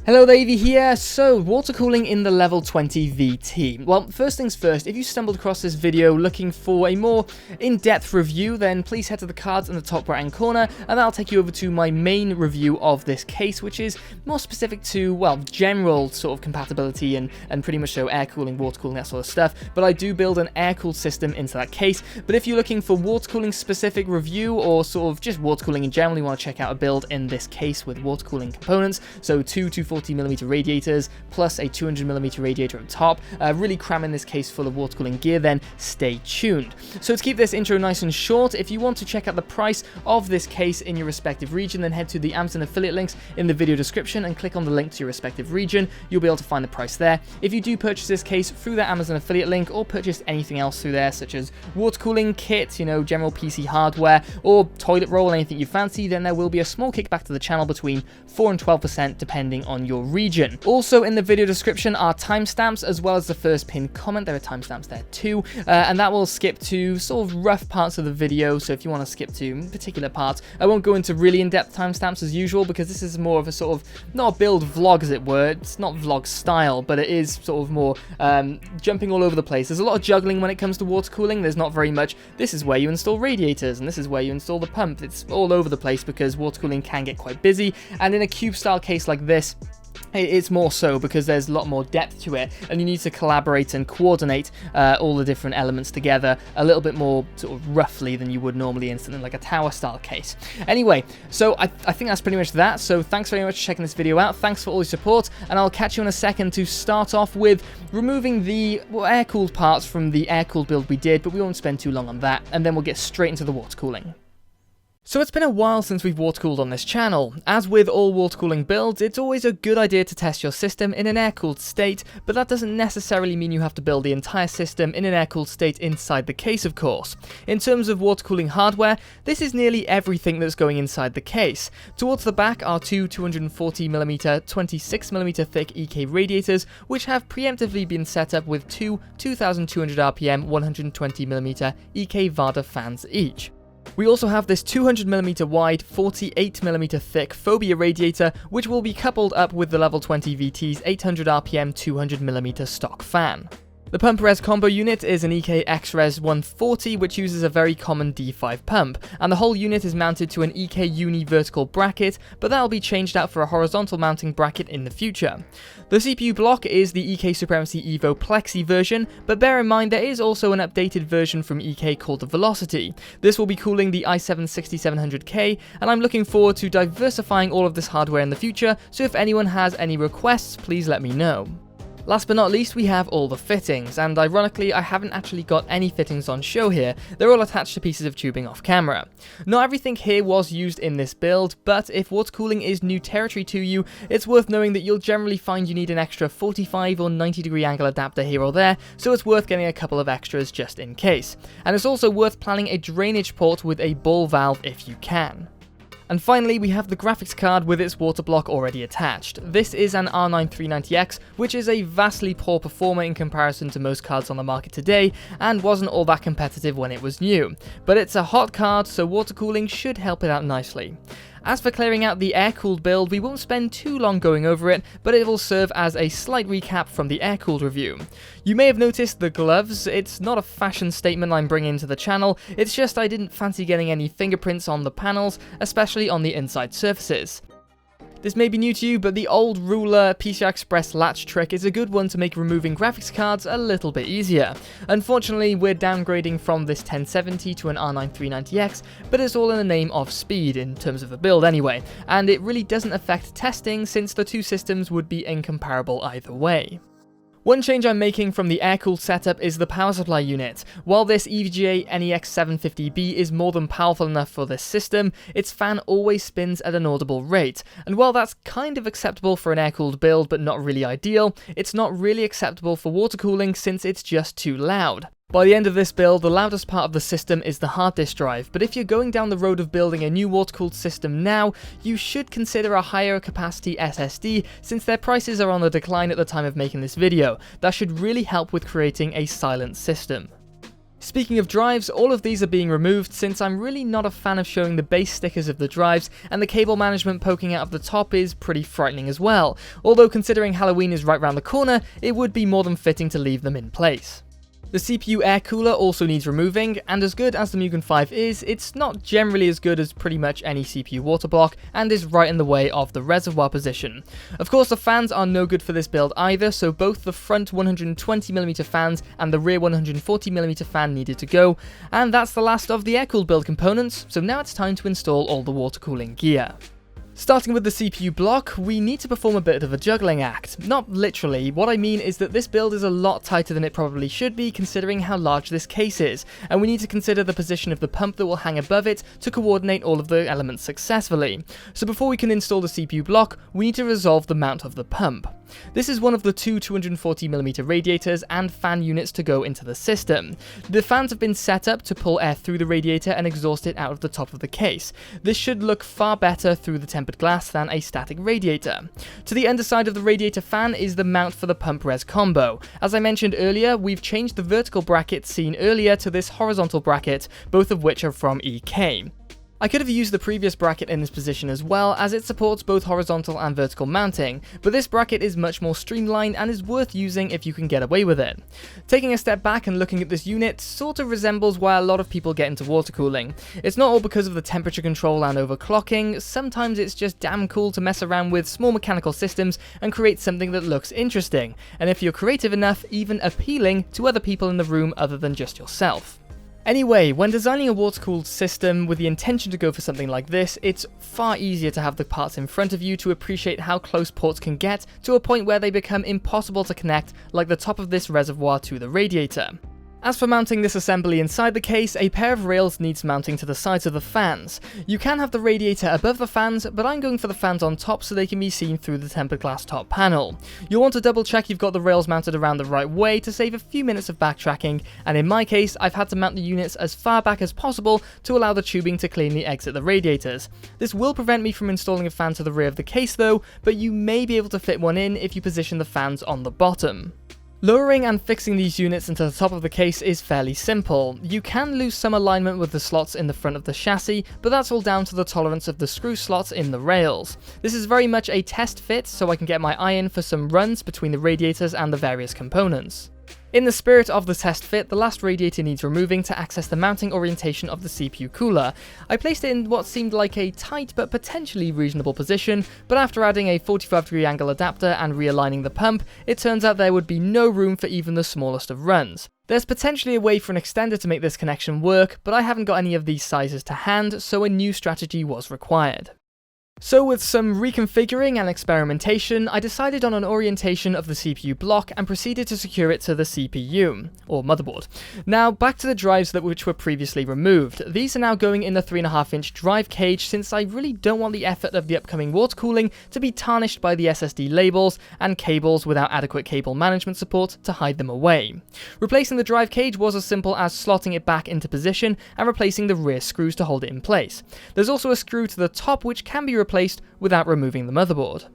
Hello there, Evie here. So, water cooling in the level 20 VT. Well, first things first, if you stumbled across this video looking for a more in-depth review, then please head to the cards in the top right-hand corner, and that'll take you over to my main review of this case, which is more specific to, well, general sort of compatibility and pretty much so air cooling, water cooling, that sort of stuff. But I do build an air-cooled system into that case. But if you're looking for water cooling specific review or sort of just water cooling in general, you want to check out a build in this case with water cooling components, so two 240mm radiators plus a 200mm radiator on top, really cramming this case full of water cooling gear, then stay tuned. So to keep this intro nice and short, if you want to check out the price of this case in your respective region, then head to the Amazon affiliate links in the video description and click on the link to your respective region. You'll be able to find the price there. If you do purchase this case through the Amazon affiliate link or purchase anything else through there, such as water cooling kit, you know, general PC hardware, or toilet roll, anything you fancy, then there will be a small kickback to the channel between 4 and 12% depending on your region. Also in the video description are timestamps as well as the first pinned comment. There are timestamps there too, and that will skip to sort of rough parts of the video. So if you want to skip to particular parts, I won't go into really in-depth timestamps as usual because this is more of a sort of, not a build vlog as it were. It's not vlog style, but it is sort of more jumping all over the place. There's a lot of juggling when it comes to water cooling. There's not very much, this is where you install radiators and this is where you install the pump. It's all over the place because water cooling can get quite busy, and in a cube style case like this, it's more so because there's a lot more depth to it and you need to collaborate and coordinate all the different elements together a little bit more sort of roughly than you would normally in something like a tower style case. Anyway, so I think that's pretty much that. So thanks very much for checking this video out. Thanks for all your support, and I'll catch you in a second to start off with removing the air-cooled parts from the air-cooled build we did, but we won't spend too long on that, and then we'll get straight into the water cooling. So it's been a while since we've water cooled on this channel. As with all water cooling builds, it's always a good idea to test your system in an air-cooled state, but that doesn't necessarily mean you have to build the entire system in an air-cooled state inside the case, of course. In terms of water cooling hardware, this is nearly everything that's going inside the case. Towards the back are two 240mm, 26mm thick EK radiators, which have preemptively been set up with two 2200 RPM 120mm EK Vardar fans each. We also have this 200mm wide, 48mm thick Phobia radiator, which will be coupled up with the level 20 VT's 800 RPM 200mm stock fan. The pump res combo unit is an EK X-Res 140, which uses a very common D5 pump, and the whole unit is mounted to an EK Uni vertical bracket, but that will be changed out for a horizontal mounting bracket in the future. The CPU block is the EK Supremacy Evo Plexi version, but bear in mind there is also an updated version from EK called the Velocity. This will be cooling the i7-6700K, and I'm looking forward to diversifying all of this hardware in the future, so if anyone has any requests, please let me know. Last but not least, we have all the fittings, and ironically I haven't actually got any fittings on show here. They're all attached to pieces of tubing off camera. Not everything here was used in this build, but if water cooling is new territory to you, it's worth knowing that you'll generally find you need an extra 45 or 90 degree angle adapter here or there, so it's worth getting a couple of extras just in case. And it's also worth planning a drainage port with a ball valve if you can. And finally, we have the graphics card with its water block already attached. This is an R9 390X, which is a vastly poor performer in comparison to most cards on the market today, and wasn't all that competitive when it was new. But it's a hot card, so water cooling should help it out nicely. As for clearing out the air-cooled build, we won't spend too long going over it, but it will serve as a slight recap from the air-cooled review. You may have noticed the gloves. It's not a fashion statement I'm bringing to the channel, it's just I didn't fancy getting any fingerprints on the panels, especially on the inside surfaces. This may be new to you, but the old ruler PCI Express latch trick is a good one to make removing graphics cards a little bit easier. Unfortunately, we're downgrading from this 1070 to an R9 390X, but it's all in the name of speed, in terms of the build anyway, and it really doesn't affect testing since the two systems would be incomparable either way. One change I'm making from the air-cooled setup is the power supply unit. While this EVGA NEX 750B is more than powerful enough for this system, its fan always spins at an audible rate, and while that's kind of acceptable for an air-cooled build but not really ideal, it's not really acceptable for water cooling since it's just too loud. By the end of this build, the loudest part of the system is the hard disk drive, but if you're going down the road of building a new water-cooled system now, you should consider a higher capacity SSD since their prices are on the decline at the time of making this video. That should really help with creating a silent system. Speaking of drives, all of these are being removed since I'm really not a fan of showing the base stickers of the drives, and the cable management poking out of the top is pretty frightening as well, although considering Halloween is right around the corner, it would be more than fitting to leave them in place. The CPU air cooler also needs removing, and as good as the Mugen 5 is, it's not generally as good as pretty much any CPU water block, and is right in the way of the reservoir position. Of course, the fans are no good for this build either, so both the front 120mm fans and the rear 140mm fan needed to go, and that's the last of the air-cooled build components, so now it's time to install all the water cooling gear. Starting with the CPU block, we need to perform a bit of a juggling act. Not literally, what I mean is that this build is a lot tighter than it probably should be considering how large this case is, and we need to consider the position of the pump that will hang above it to coordinate all of the elements successfully. So before we can install the CPU block, we need to resolve the mount of the pump. This is one of the two 240mm radiators and fan units to go into the system. The fans have been set up to pull air through the radiator and exhaust it out of the top of the case. This should look far better through the tempered glass than a static radiator. To the underside of the radiator fan is the mount for the pump res combo. As I mentioned earlier, we've changed the vertical bracket seen earlier to this horizontal bracket, both of which are from EK. I could have used the previous bracket in this position as well, as it supports both horizontal and vertical mounting, but this bracket is much more streamlined and is worth using if you can get away with it. Taking a step back and looking at this unit sort of resembles why a lot of people get into water cooling. It's not all because of the temperature control and overclocking, sometimes it's just damn cool to mess around with small mechanical systems and create something that looks interesting, and if you're creative enough, even appealing to other people in the room other than just yourself. Anyway, when designing a water-cooled system with the intention to go for something like this, it's far easier to have the parts in front of you to appreciate how close ports can get to a point where they become impossible to connect, like the top of this reservoir to the radiator. As for mounting this assembly inside the case, a pair of rails needs mounting to the sides of the fans. You can have the radiator above the fans, but I'm going for the fans on top so they can be seen through the tempered glass top panel. You'll want to double check you've got the rails mounted around the right way to save a few minutes of backtracking, and in my case, I've had to mount the units as far back as possible to allow the tubing to cleanly exit the radiators. This will prevent me from installing a fan to the rear of the case though, but you may be able to fit one in if you position the fans on the bottom. Lowering and fixing these units into the top of the case is fairly simple. You can lose some alignment with the slots in the front of the chassis, but that's all down to the tolerance of the screw slots in the rails. This is very much a test fit, so I can get my eye in for some runs between the radiators and the various components. In the spirit of the test fit, the last radiator needs removing to access the mounting orientation of the CPU cooler. I placed it in what seemed like a tight but potentially reasonable position, but after adding a 45-degree angle adapter and realigning the pump, it turns out there would be no room for even the smallest of runs. There's potentially a way for an extender to make this connection work, but I haven't got any of these sizes to hand, so a new strategy was required. So with some reconfiguring and experimentation, I decided on an orientation of the CPU block and proceeded to secure it to the CPU, or motherboard. Now back to the drives which were previously removed. These are now going in the 3.5-inch drive cage since I really don't want the effort of the upcoming water cooling to be tarnished by the SSD labels and cables without adequate cable management support to hide them away. Replacing the drive cage was as simple as slotting it back into position and replacing the rear screws to hold it in place. There's also a screw to the top which can be replaced without removing the motherboard.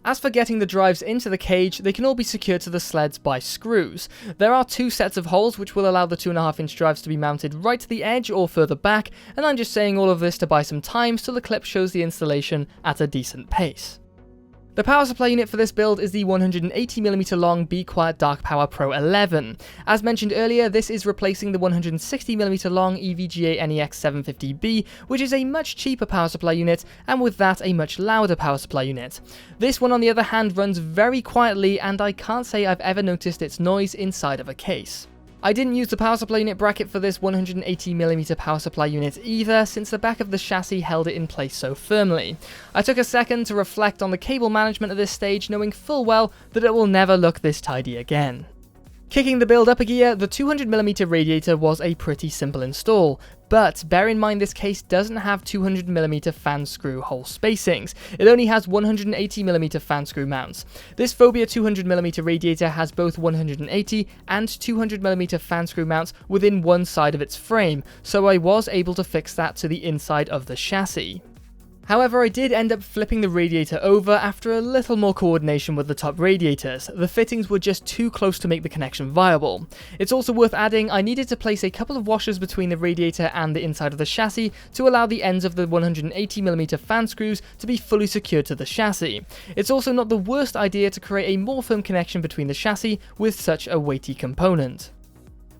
As for getting the drives into the cage, they can all be secured to the sleds by screws. There are two sets of holes which will allow the 2.5-inch drives to be mounted right to the edge or further back, and I'm just saying all of this to buy some time so the clip shows the installation at a decent pace. The power supply unit for this build is the 180mm long Be Quiet Dark Power Pro 11. As mentioned earlier, this is replacing the 160mm long EVGA NEX 750B, which is a much cheaper power supply unit, and with that a much louder power supply unit. This one on the other hand runs very quietly, and I can't say I've ever noticed its noise inside of a case. I didn't use the power supply unit bracket for this 180mm power supply unit either, since the back of the chassis held it in place so firmly. I took a second to reflect on the cable management at this stage, knowing full well that it will never look this tidy again. Kicking the build up a gear, the 200mm radiator was a pretty simple install, but bear in mind this case doesn't have 200mm fan screw hole spacings, it only has 180mm fan screw mounts. This Phobia 200mm radiator has both 180 and 200mm fan screw mounts within one side of its frame, so I was able to fix that to the inside of the chassis. However, I did end up flipping the radiator over after a little more coordination with the top radiators. The fittings were just too close to make the connection viable. It's also worth adding I needed to place a couple of washers between the radiator and the inside of the chassis to allow the ends of the 180mm fan screws to be fully secured to the chassis. It's also not the worst idea to create a more firm connection between the chassis with such a weighty component.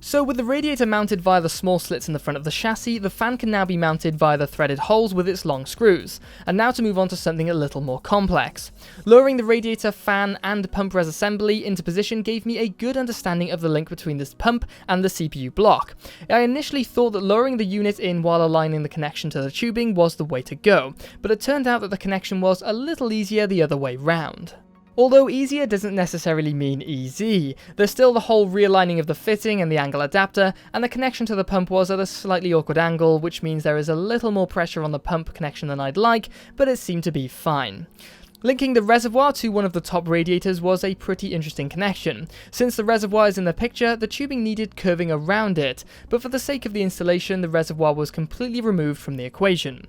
So with the radiator mounted via the small slits in the front of the chassis, the fan can now be mounted via the threaded holes with its long screws. And now to move on to something a little more complex. Lowering the radiator, fan and pump res assembly into position gave me a good understanding of the link between this pump and the CPU block. I initially thought that lowering the unit in while aligning the connection to the tubing was the way to go, but it turned out that the connection was a little easier the other way round. Although easier doesn't necessarily mean easy. There's still the whole realigning of the fitting and the angle adapter, and the connection to the pump was at a slightly awkward angle, which means there is a little more pressure on the pump connection than I'd like, but it seemed to be fine. Linking the reservoir to one of the top radiators was a pretty interesting connection. Since the reservoir is in the picture, the tubing needed curving around it, but for the sake of the installation, the reservoir was completely removed from the equation.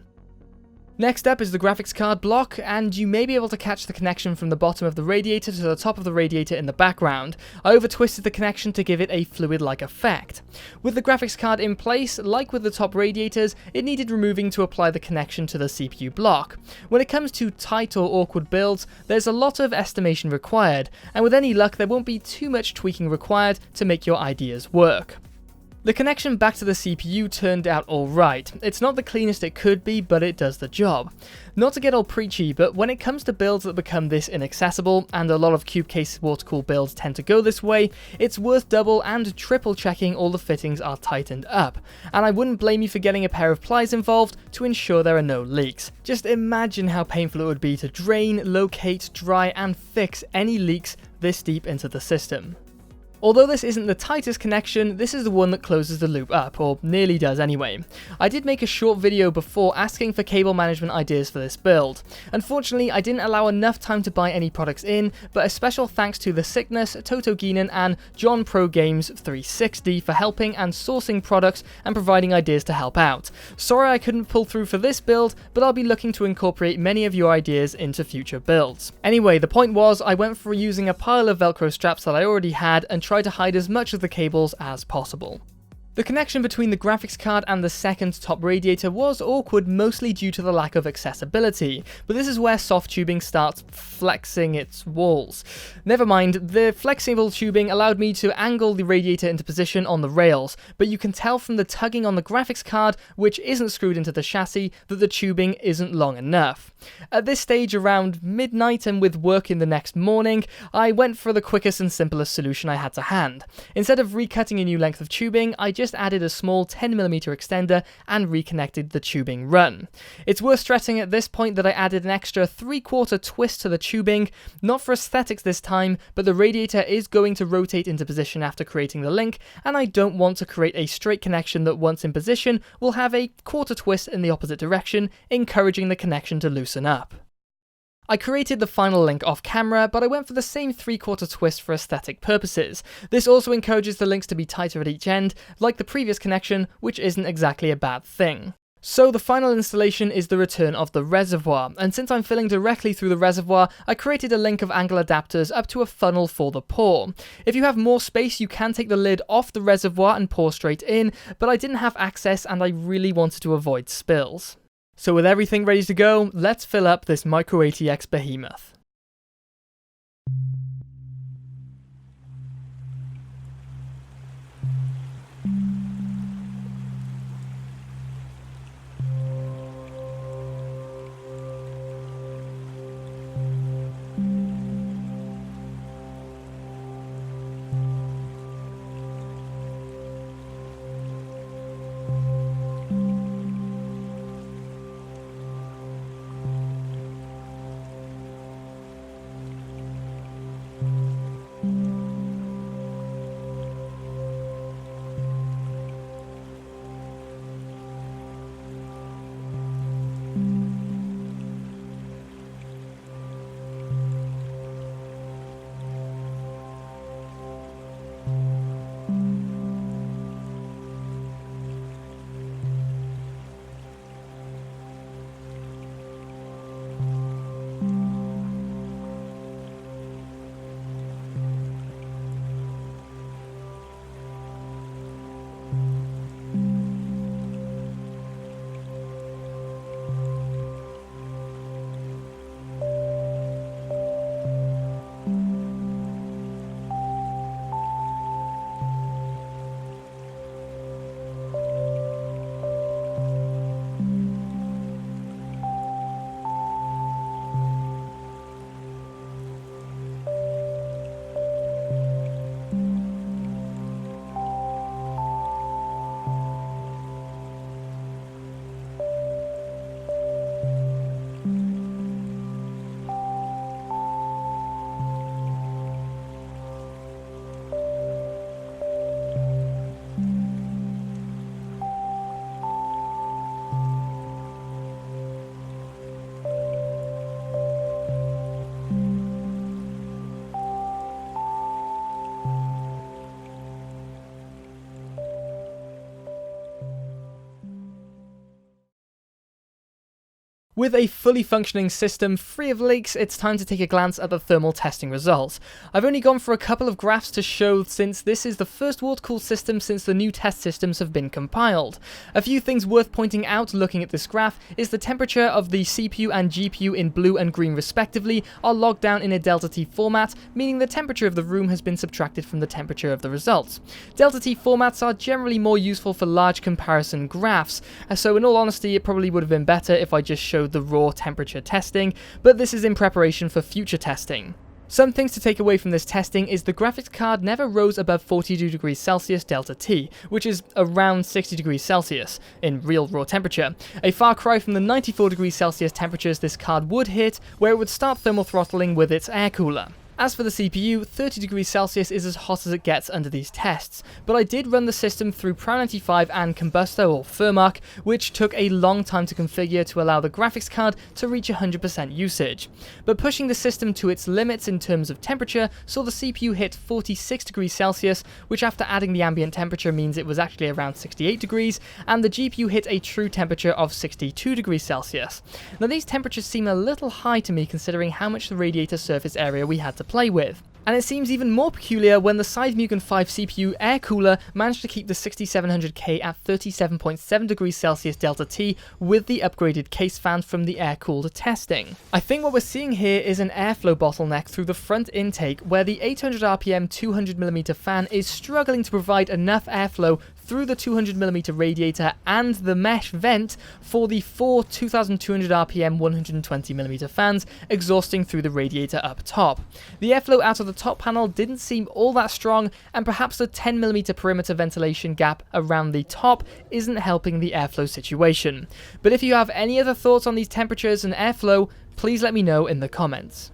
Next up is the graphics card block, and you may be able to catch the connection from the bottom of the radiator to the top of the radiator in the background. I over-twisted the connection to give it a fluid-like effect. With the graphics card in place, like with the top radiators, it needed removing to apply the connection to the CPU block. When it comes to tight or awkward builds, there's a lot of estimation required, and with any luck there won't be too much tweaking required to make your ideas work. The connection back to the CPU turned out alright. It's not the cleanest it could be, but it does the job. Not to get all preachy, but when it comes to builds that become this inaccessible, and a lot of cube case water-cooled builds tend to go this way, it's worth double and triple checking all the fittings are tightened up. And I wouldn't blame you for getting a pair of pliers involved to ensure there are no leaks. Just imagine how painful it would be to drain, locate, dry and fix any leaks this deep into the system. Although this isn't the tightest connection, this is the one that closes the loop up, or nearly does anyway. I did make a short video before asking for cable management ideas for this build. Unfortunately, I didn't allow enough time to buy any products in, but a special thanks to The Sickness, Toto Geenan and John Pro Games 360 for helping and sourcing products and providing ideas to help out. Sorry I couldn't pull through for this build, but I'll be looking to incorporate many of your ideas into future builds. Anyway, the point was I went for using a pile of Velcro straps that I already had and tried to hide as much of the cables as possible. The connection between the graphics card and the second top radiator was awkward, mostly due to the lack of accessibility, but this is where soft tubing starts flexing its walls. Never mind, the flexible tubing allowed me to angle the radiator into position on the rails, but you can tell from the tugging on the graphics card, which isn't screwed into the chassis, that the tubing isn't long enough. At this stage, around midnight and with work in the next morning, I went for the quickest and simplest solution I had to hand. Instead of recutting a new length of tubing, I just added a small 10mm extender and reconnected the tubing run. It's worth stressing at this point that I added an extra 3/4 twist to the tubing, not for aesthetics this time, but the radiator is going to rotate into position after creating the link, and I don't want to create a straight connection that once in position will have a quarter twist in the opposite direction, encouraging the connection to loosen up. I created the final link off camera, but I went for the same 3/4 twist for aesthetic purposes. This also encourages the links to be tighter at each end, like the previous connection, which isn't exactly a bad thing. So the final installation is the return of the reservoir, and since I'm filling directly through the reservoir, I created a link of angle adapters up to a funnel for the pour. If you have more space, you can take the lid off the reservoir and pour straight in, but I didn't have access and I really wanted to avoid spills. So with everything ready to go, let's fill up this micro ATX behemoth. With a fully functioning system free of leaks, it's time to take a glance at the thermal testing results. I've only gone for a couple of graphs to show, since this is the first water-cooled system since the new test systems have been compiled. A few things worth pointing out looking at this graph is the temperature of the CPU and GPU in blue and green respectively are logged down in a delta T format, meaning the temperature of the room has been subtracted from the temperature of the results. Delta T formats are generally more useful for large comparison graphs, so in all honesty it probably would have been better if I just showed the raw temperature testing, but this is in preparation for future testing. Some things to take away from this testing is the graphics card never rose above 42 degrees Celsius delta T, which is around 60 degrees Celsius in real raw temperature, a far cry from the 94 degrees Celsius temperatures this card would hit, where it would start thermal throttling with its air cooler. As for the CPU, 30 degrees Celsius is as hot as it gets under these tests, but I did run the system through Prime 95 and Combusto or Furmark, which took a long time to configure to allow the graphics card to reach 100% usage. But pushing the system to its limits in terms of temperature saw the CPU hit 46 degrees Celsius, which after adding the ambient temperature means it was actually around 68 degrees, and the GPU hit a true temperature of 62 degrees Celsius. Now these temperatures seem a little high to me considering how much the radiator surface area we had to play with. And it seems even more peculiar when the Sidemugen 5 CPU air cooler managed to keep the 6700K at 37.7 degrees Celsius delta T with the upgraded case fan from the air-cooled testing. I think what we're seeing here is an airflow bottleneck through the front intake where the 800 RPM 200mm fan is struggling to provide enough airflow through the 200mm radiator and the mesh vent for the four 2200 RPM 120mm fans exhausting through the radiator up top. The airflow out of the top panel didn't seem all that strong, and perhaps the 10mm perimeter ventilation gap around the top isn't helping the airflow situation. But if you have any other thoughts on these temperatures and airflow, please let me know in the comments.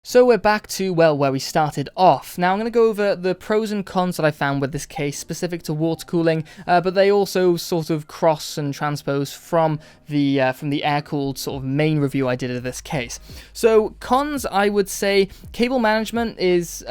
So we're back to, well, where we started off. Now I'm going to go over the pros and cons that I found with this case specific to water cooling, but they also sort of cross and transpose from the air-cooled sort of main review I did of this case. So cons, I would say cable management is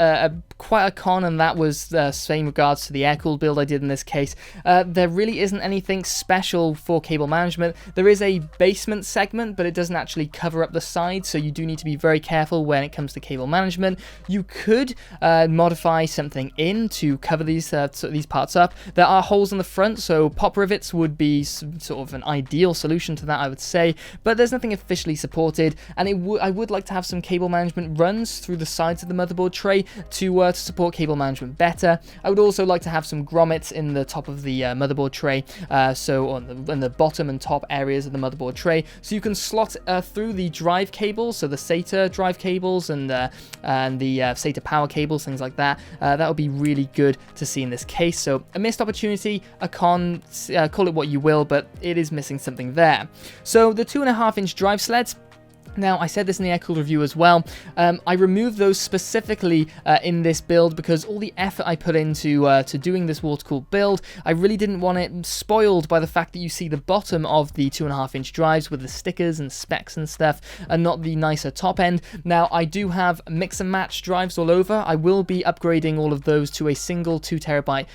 quite a con, and that was the same regards to the air-cooled build I did in this case. There really isn't anything special for cable management. There is a basement segment, but it doesn't actually cover up the sides, so you do need to be very careful when it comes comes to cable management. You could modify something in to cover these parts up. There are holes in the front, so pop rivets would be sort of an ideal solution to that, I would say, but there's nothing officially supported, and I would like to have some cable management runs through the sides of the motherboard tray to support cable management better. I would also like to have some grommets in the top of the motherboard tray, so on the bottom and top areas of the motherboard tray, so you can slot through the drive cables, so the SATA drive cables and the SATA power cables, things like that. That would be really good to see in this case. So a missed opportunity, a con, call it what you will, but it is missing something there. So the 2.5-inch drive sleds. Now, I said this in the air-cooled review as well, I removed those specifically in this build because all the effort I put into to doing this water-cooled build, I really didn't want it spoiled by the fact that you see the bottom of the 2.5-inch drives with the stickers and specs and stuff, and not the nicer top end. Now, I do have mix-and-match drives all over. I will be upgrading all of those to a single 2TB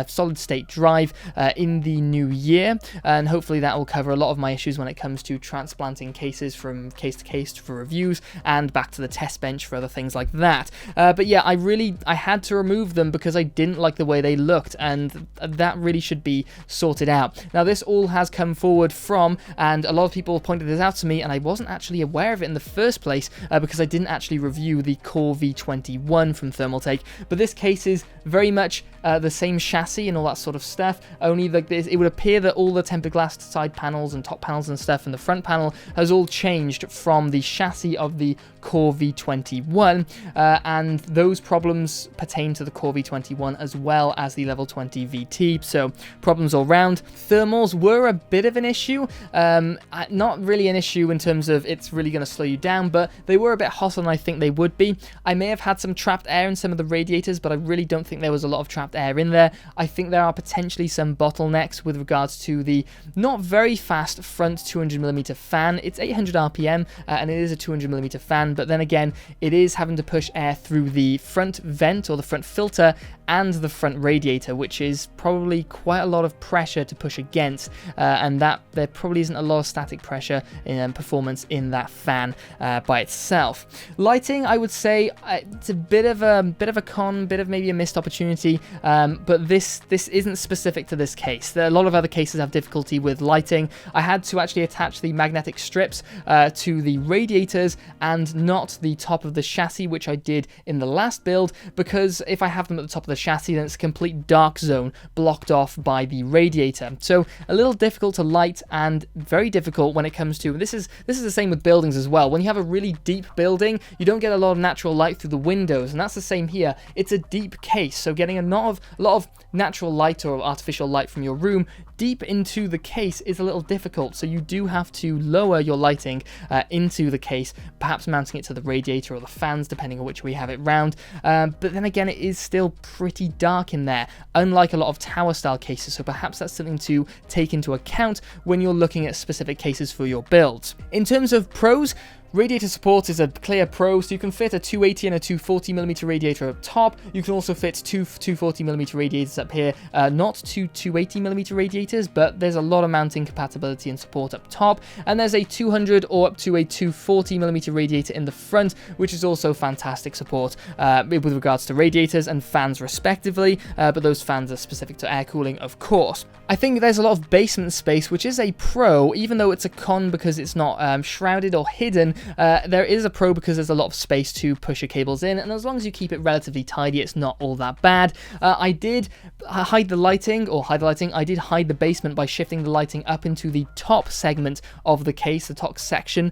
solid-state drive in the new year, and hopefully that will cover a lot of my issues when it comes to transplanting cases from case to case for reviews and back to the test bench for other things like that. But yeah, I had to remove them because I didn't like the way they looked, and that really should be sorted out. Now, this all has come forward from, and a lot of people pointed this out to me, and I wasn't actually aware of it in the first place because I didn't actually review the Core V21 from Thermaltake, but this case is very much the same chassis and all that sort of stuff, only like this, it would appear that all the tempered glass side panels and top panels and stuff and the front panel has all changed from the chassis of the Core V21, and those problems pertain to the Core V21 as well as the level 20 VT, so problems all round. Thermals were a bit of an issue, not really an issue in terms of it's really going to slow you down, but they were a bit hotter than I think they would be. I may have had some trapped air in some of the radiators, but I really don't think there was a lot of trapped air in there. I think there are potentially some bottlenecks with regards to the not very fast front 200mm fan. It's 800 RPM, and it is a 200mm fan, but then again, it is having to push air through the front vent or the front filter and the front radiator, which is probably quite a lot of pressure to push against, and that there probably isn't a lot of static pressure in performance in that fan by itself. Lighting, I would say it's a bit of a con, bit of maybe a missed opportunity, but this isn't specific to this case. There are a lot of other cases have difficulty with lighting. I had to actually attach the magnetic strips to the radiators and not the top of the chassis, which I did in the last build, because if I have them at the top of the chassis, then it's a complete dark zone blocked off by the radiator. So a little difficult to light and very difficult when it comes to, this is the same with buildings as well. When you have a really deep building, you don't get a lot of natural light through the windows, and that's the same here. It's a deep case, so getting a lot of natural light or artificial light from your room deep into the case is a little difficult, so you do have to lower your lighting into the case, perhaps mounting it to the radiator or the fans, depending on which way you have it round. But then again, it is still pretty dark in there, unlike a lot of tower style cases, so perhaps that's something to take into account when you're looking at specific cases for your builds. In terms of pros, radiator support is a clear pro, so you can fit a 280 and a 240mm radiator up top. You can also fit two 240mm radiators up here, not two 280mm radiators, but there's a lot of mounting compatibility and support up top. And there's a 200 or up to a 240mm radiator in the front, which is also fantastic support with regards to radiators and fans respectively, but those fans are specific to air cooling, of course. I think there's a lot of basement space, which is a pro, even though it's a con because it's not shrouded or hidden. There is a pro because there's a lot of space to push your cables in, and as long as you keep it relatively tidy, it's not all that bad. I did hide the lighting. I did hide the basement by shifting the lighting up into the top segment of the case, the top section,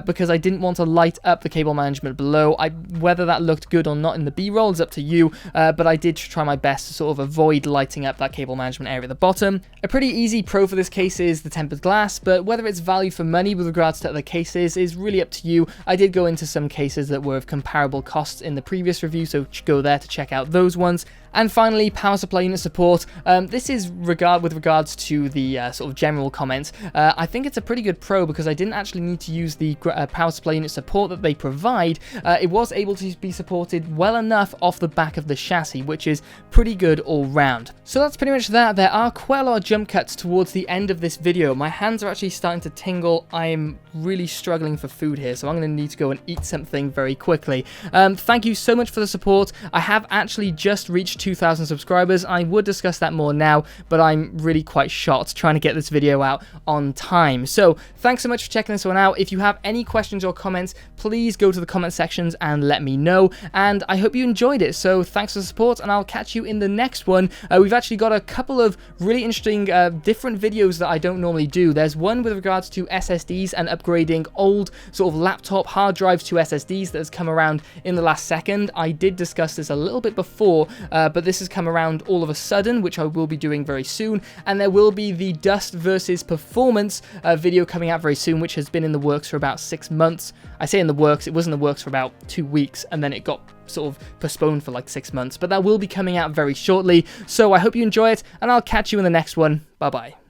because I didn't want to light up the cable management below. Whether that looked good or not in the B-roll is up to you, but I did try my best to sort of avoid lighting up that cable management area at the bottom. A pretty easy pro for this case is the tempered glass, but whether it's value for money with regards to other cases is really up to you. I did go into some cases that were of comparable costs in the previous review, so go there to check out those ones. And finally, power supply unit support. This is with regards to the sort of general comments. I think it's a pretty good pro because I didn't actually need to use the power supply unit support that they provide. It was able to be supported well enough off the back of the chassis, which is pretty good all round. So that's pretty much that. There are quite a lot of jump cuts towards the end of this video. My hands are actually starting to tingle. I'm really struggling for food here, so I'm going to need to go and eat something very quickly. Thank you so much for the support. I have actually just reached 2,000 subscribers. I would discuss that more now, but I'm really quite shot trying to get this video out on time. So thanks so much for checking this one out. If you have any questions or comments, please go to the comment sections and let me know. And I hope you enjoyed it. So thanks for the support, and I'll catch you in the next one. We've actually got a couple of really interesting different videos that I don't normally do. There's one with regards to SSDs and upgrading old sort of laptop hard drives to SSDs that has come around in the last second. I did discuss this a little bit before, but this has come around all of a sudden, which I will be doing very soon. And there will be the dust versus performance video coming out very soon, which has been in the works for about 6 months. I say in the works, it was in the works for about 2 weeks, and then it got sort of postponed for like 6 months, but that will be coming out very shortly. So I hope you enjoy it, and I'll catch you in the next one. Bye bye.